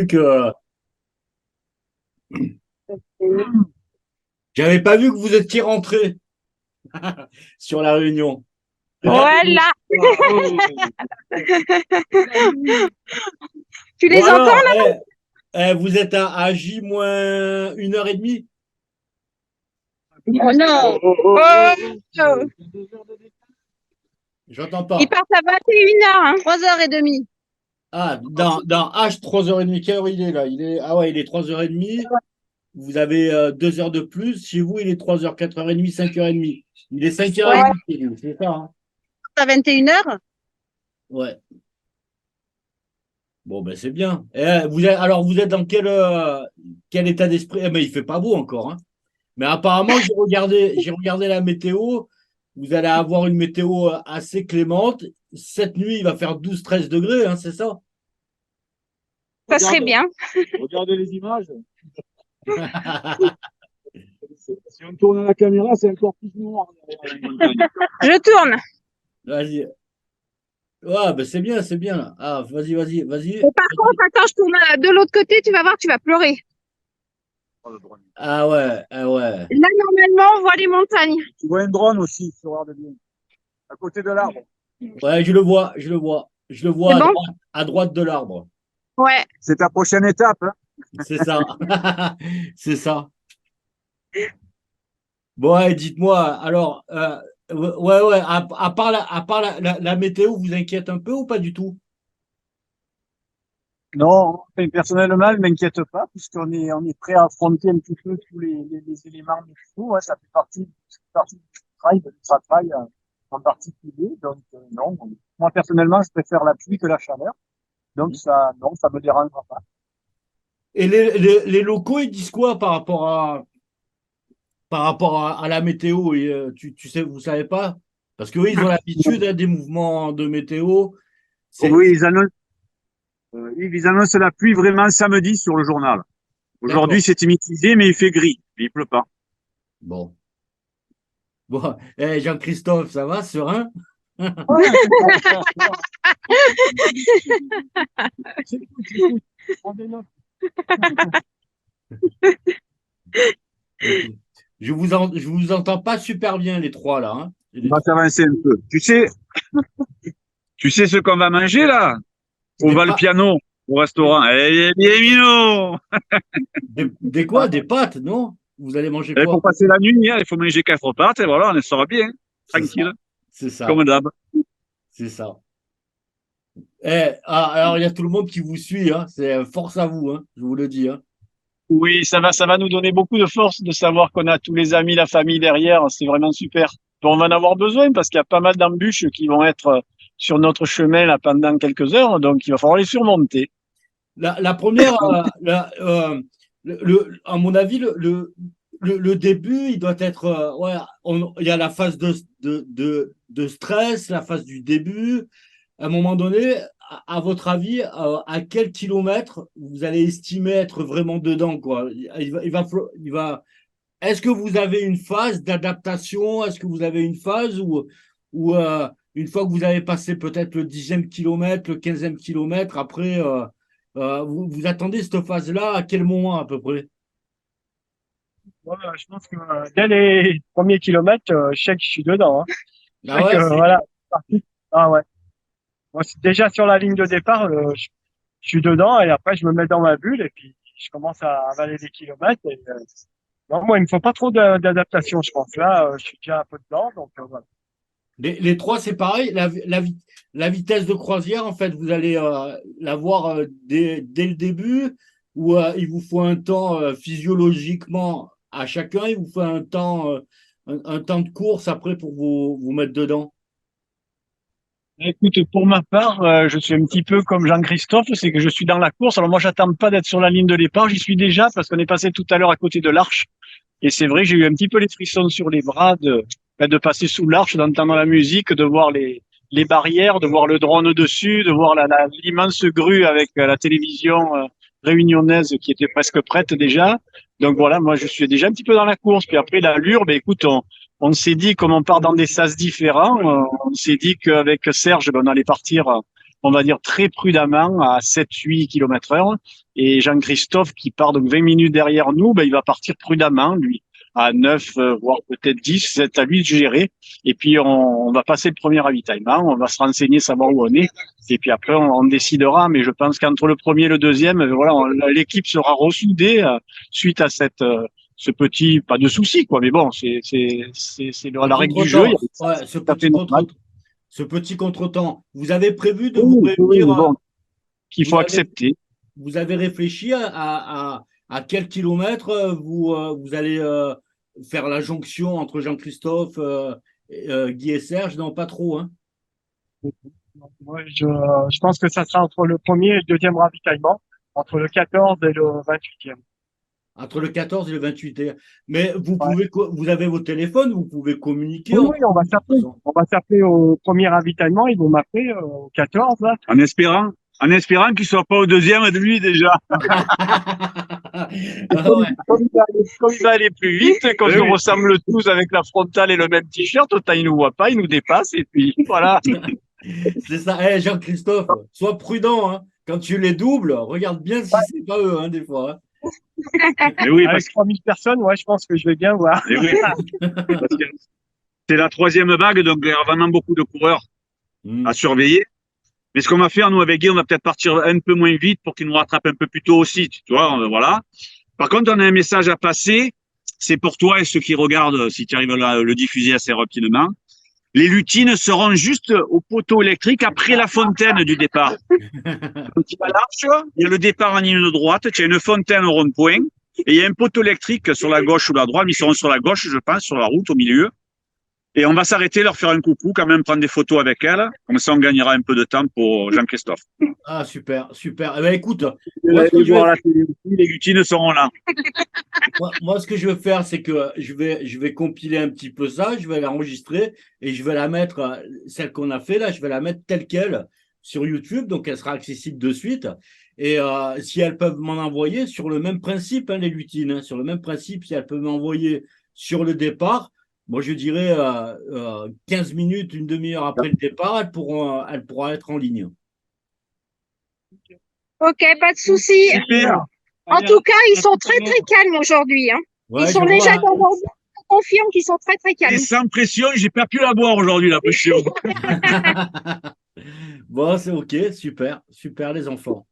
que j'avais pas vu que vous étiez rentré sur la réunion. Voilà, tu Bon les entends alors, là? vous êtes à J moins 1 heure et demie? Oh non. Oh. J'entends Ils pas. partent à 21h, hein. 3h30. Ah, dans H, 3 heures et demie. Quelle heure il est là? Ah ouais, il est 3 heures et demie. Vous avez 2 heures de plus. Chez vous, il est 3 heures, 4 heures et demie, 5 heures et demie. Il est cinq heures et Ouais, demie chez vous, c'est ça, hein? à 21h. Ouais. Bon, ben c'est bien. Alors, vous êtes dans quel état d'esprit? Eh ben, il fait pas beau encore, hein. Mais apparemment, j'ai regardé la météo. Vous allez avoir une météo assez clémente. Cette nuit, il va faire 12, 13 degrés, hein, c'est ça? Ça serait bien. Regardez les images. Si on tourne la caméra, c'est encore plus noir derrière la montagne. Je tourne. Vas-y. Ouais, ben c'est bien, c'est bien. Ah, vas-y, vas-y, vas-y. Et par contre, attends, je tourne de l'autre côté, tu vas voir, tu vas pleurer. Oh, le drone. Ah ouais, ah ouais. Là, normalement, on voit les montagnes. Tu vois un drone aussi, tu regardes bien. À côté de l'arbre. Ouais, je le vois, je le vois. Je le C'est vois bon? à droite de l'arbre. Ouais. C'est ta prochaine étape, hein. C'est ça. C'est ça. Bon, ouais, dites-moi, alors, ouais, ouais, à part la météo, vous inquiète un peu ou pas du tout? Non, enfin, personnellement, elle m'inquiète pas, puisqu'on est prêt à affronter un petit peu tous les éléments du fou, hein. Ça fait partie du travail en particulier. Donc, non. Moi, personnellement, je préfère la pluie que la chaleur. Donc, ça, non, ça me dérangera pas. Et les locaux, ils disent quoi par rapport à la météo? Et, tu sais, vous savez pas? Parce qu'eux, ils ont l'habitude, hein, des mouvements de météo. C'est Oui, ils annoncent la pluie vraiment samedi sur le journal. Aujourd'hui, d'accord. c'est mitigé, mais il fait gris. Il pleut pas. Bon. Bon, Jean-Christophe, ça va, serein? J'écoute. On dénote. Ok. Je vous entends pas super bien, les trois, là, hein. Et On les va trois. s'avancer un peu. Tu sais ce qu'on va manger là? On Des, va le pa- piano au restaurant. Eh bien, Mino! des quoi? Des pâtes, non? Vous allez manger Et pour quoi? passer la nuit, hein, il faut manger 4 pâtes et voilà, on sera bien. C'est Tranquille, ça. C'est ça. comme d'hab. C'est ça. Alors, il y a tout le monde qui vous suit, hein. C'est force à vous, hein. Je vous le dis, hein. Oui, ça va nous donner beaucoup de force de savoir qu'on a tous les amis, la famille derrière. C'est vraiment super. On va en avoir besoin parce qu'il y a pas mal d'embûches qui vont être sur notre chemin là pendant quelques heures. Donc, il va falloir les surmonter. La première, à mon avis, le début, il doit être. Ouais, il y a la phase de stress, la phase du début. À un moment donné, à votre avis, à quel kilomètre vous allez estimer être vraiment dedans, quoi? Est-ce que vous avez une phase d'adaptation? Est-ce que vous avez une phase où une fois que vous avez passé peut-être le 10e kilomètre, le 15e kilomètre, après, vous attendez cette phase-là à quel moment à peu près? Voilà, je pense que dès les premiers kilomètres, je sais que je suis dedans, hein. Je Ah sais que ouais, voilà. Ah ouais. Moi, c'est déjà sur la ligne de départ, je suis dedans et après je me mets dans ma bulle et puis je commence à avaler des kilomètres. Non, moi, il me faut pas trop d'adaptation, je pense. Là, je suis déjà un peu dedans, donc voilà. les trois, c'est pareil. La vitesse de croisière, en fait, vous allez la voir dès le début, ou il vous faut un temps physiologiquement à chacun, il vous faut un temps de course après pour vous mettre dedans. Écoute, pour ma part, je suis un petit peu comme Jean-Christophe, c'est que je suis dans la course. Alors moi, j'attends pas d'être sur la ligne de départ, j'y suis déjà parce qu'on est passé tout à l'heure à côté de l'arche. Et c'est vrai, j'ai eu un petit peu les frissons sur les bras de passer sous l'arche, d'entendre la musique, de voir les barrières, de voir le drone dessus, de voir l'immense grue avec la télévision réunionnaise qui était presque prête déjà. Donc voilà, moi je suis déjà un petit peu dans la course. Puis après l'allure, ben écoute, on s'est dit comme on part dans des sas différents, on s'est dit qu'avec Serge, ben, on allait partir on va dire très prudemment à 7-8 km heure. Et Jean-Christophe, qui part donc 20 minutes derrière nous, ben, il va partir prudemment, lui, à 9, voire peut-être 10. C'est à lui de gérer. Et puis, on va passer le premier ravitaillement. On va se renseigner, savoir où on est. Et puis après, on décidera. Mais je pense qu'entre le premier et le deuxième, voilà, l'équipe sera ressoudée suite à ce petit, pas de souci, quoi. Mais bon, c'est la règle du jeu. Ouais, C'est tout à fait normal. ce petit contretemps. Vous avez prévu de Oui, vous oui, réunir, bon, qu'il vous faut avez, accepter. vous avez réfléchi à quel kilomètre vous allez faire la jonction entre Jean-Christophe, Guy et Serge? Non, pas trop, hein. Ouais, je pense que ça sera entre le premier et le deuxième ravitaillement, entre le 14 et le 28e. Entre le 14 et le 28. Mais vous Ouais. pouvez, vous avez vos téléphones, vous pouvez communiquer. Oui, oui, on va s'appeler. On va s'appeler au premier ravitaillement. Ils vont m'appeler au 14, là. En espérant qu'il soit pas au deuxième de lui déjà. Ah ouais. Comme il va aller plus vite, quand Oui, ils oui. ressemblent tous avec la frontale et le même t-shirt, autant il nous voit pas, il nous dépasse et puis voilà. C'est ça. Eh, Jean-Christophe, sois prudent, hein. Quand tu les doubles, regarde bien si c'est pas eux, hein, des fois, hein. Mais oui, Avec 3000 personnes, ouais, je pense que je vais bien voir. mais oui, parce que c'est la troisième vague, donc il y a vraiment beaucoup de coureurs à surveiller. Mais ce qu'on va faire, nous, avec Guy, on va peut-être partir un peu moins vite pour qu'il nous rattrape un peu plus tôt aussi, tu vois, voilà. Par contre, on a un message à passer. C'est pour toi et ceux qui regardent, si tu arrives à le diffuser assez rapidement. Les lutines seront juste au poteau électrique après la fontaine du départ. Donc, tu vas l'arche, il y a le départ en ligne droite, tu as une fontaine au rond-point, et il y a un poteau électrique sur la gauche ou la droite, mais ils seront sur la gauche, je pense, sur la route, au milieu. Et on va s'arrêter, leur faire un coucou, quand même prendre des photos avec elle. Comme ça, on gagnera un peu de temps pour Jean-Christophe. Ah, super, super. Eh ben, écoute, moi, ce que je vais, Les lutines seront là. moi, ce que je vais faire, c'est que je vais compiler un petit peu ça, je vais l'enregistrer et je vais la mettre, celle qu'on a fait là, je vais la mettre telle quelle sur YouTube, donc elle sera accessible de suite. Et si elles peuvent m'en envoyer sur le même principe, hein, les lutines, hein, sur le même principe, si elles peuvent m'envoyer sur le départ, moi je dirais 15 minutes, une demi-heure après le départ, elles pourront être en ligne. Ok, pas de souci. Super. En tout cas, ils sont très très calmes aujourd'hui, hein. Ouais, Ils sont je vois, déjà hein. dans leur je confirme qu'ils sont très très Et calmes. sans pression, j'ai pas pu la boire aujourd'hui, la pression. Bon, c'est ok, super, super les enfants.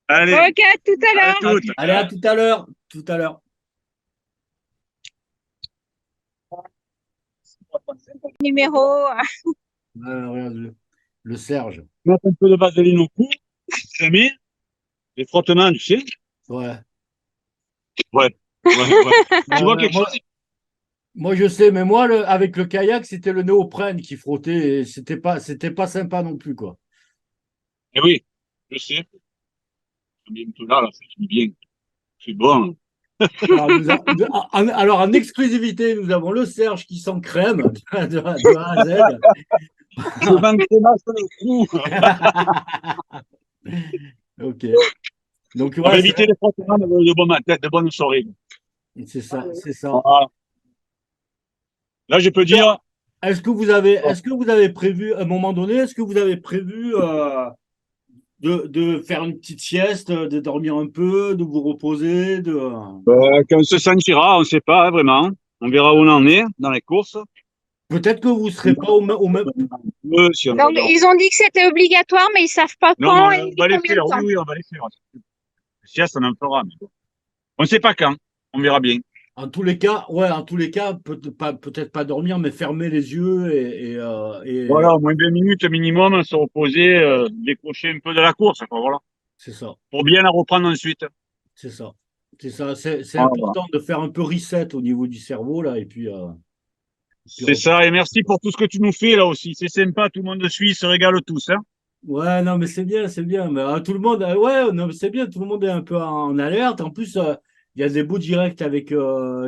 Allez, Ok, à tout à à l'heure. toutes. Allez, à tout à l'heure, tout à l'heure. Numéro. Regarde, le Serge. Mettre un peu de vaseline au cou, jamais. Les frottements, tu sais. Ouais. Ouais. Tu vois quelque moi, chose? moi, je sais, mais moi, avec le kayak, c'était le néoprène qui frottait et c'était pas sympa non plus, quoi. Eh oui, je sais. Bien tout là, ça fait bien. C'est bon. Alors, alors, en exclusivité, nous avons le Serge qui sent crème de A à Z. Je manquerai mal sur le cou. Ok. Donc, On va ouais, éviter les frottements de bonne soirée. c'est ça, c'est ça. Voilà. Là, je peux dire, Est-ce que vous avez prévu, à un moment donné, est-ce que vous avez prévu de faire une petite sieste, de dormir un peu, de vous reposer, quand on se sentira, on ne sait pas, hein, vraiment. On verra où on en est dans les courses. peut-être que vous ne serez pas au même. Si on Donc, ils ont dit que c'était obligatoire, mais ils savent pas non, quand mais et on va les combien faire. de temps. Oui, oui, on va les faire. Sieste, on en fera. Mais bon. On ne sait pas quand. On verra bien. En tous les cas, ouais, en tous les cas, peut-être pas dormir, mais fermer les yeux et Voilà, au moins 20 minutes minimum, se reposer, décrocher un peu de la course. Quoi, voilà. c'est ça, Pour bien la reprendre ensuite. c'est ça, c'est ça. C'est Voilà. important de faire un peu reset au niveau du cerveau là, et puis. C'est ça. Et merci pour tout ce que tu nous fais là aussi. C'est sympa. Tout le monde suit, se régale tous. Hein. Ouais, non, mais c'est bien, c'est bien. Mais tout le monde, ouais, non, mais c'est bien. Tout le monde est un peu en alerte. En plus, il y a des beaux directs avec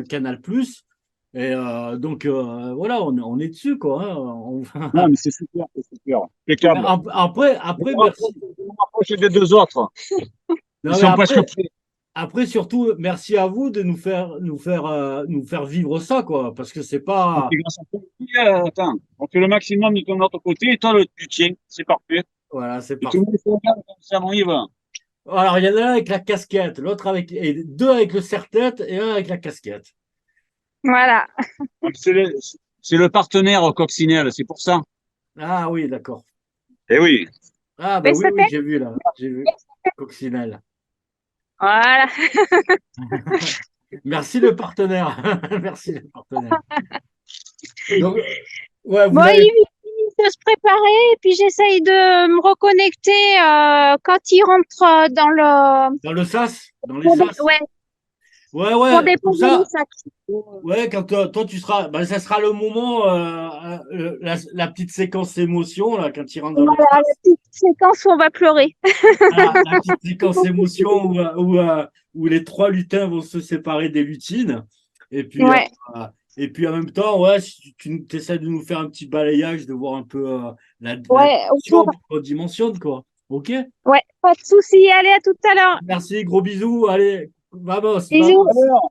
Canal+. Et donc voilà, on est dessus quoi, hein. Non, mais c'est super, c'est super. Impeccable. Après, merci. On va rapprocher des deux autres. Non, Ils mais sont presque prêts. après, surtout, merci à vous de nous faire vivre ça, quoi, parce que c'est pas. C'est grâce à toi. Attends, on fait le maximum de notre côté et toi, tu tiens. C'est parfait. Voilà, c'est Et tout parfait. le monde se regarde comme ça, on y va. Alors, il y en a un avec la casquette, l'autre avec, et deux avec le serre-tête et un avec la casquette. Voilà. C'est le partenaire coccinelle, c'est pour ça. Ah oui, d'accord. Eh oui. Ah, Mais ben oui, ça oui, fait- j'ai vu là. J'ai vu. Coccinelle. Voilà. Merci le partenaire. Merci le partenaire. Donc, ouais, Bon, vous avez. il finit de se préparer et puis j'essaye de me reconnecter quand il rentre dans le Dans le sas, dans les pour sas. ouais, Ouais, pour ouais, comme déposer les ça. sacs. Ouais, quand toi tu seras, ben, ça sera le moment, la petite séquence émotion là, quand il rentre dans le Voilà, la sas. petite séquence où on va pleurer. La petite séquence émotion où les trois lutins vont se séparer des lutines. Et puis, Ouais, et puis en même temps, ouais, si tu essaies de nous faire un petit balayage, de voir un peu la ouais, dimension, pour qu'on dimensionne, quoi. Ok? ouais, pas de souci. Allez, à tout à l'heure. Merci, gros bisous. Allez, vamos, Bisous. vamos.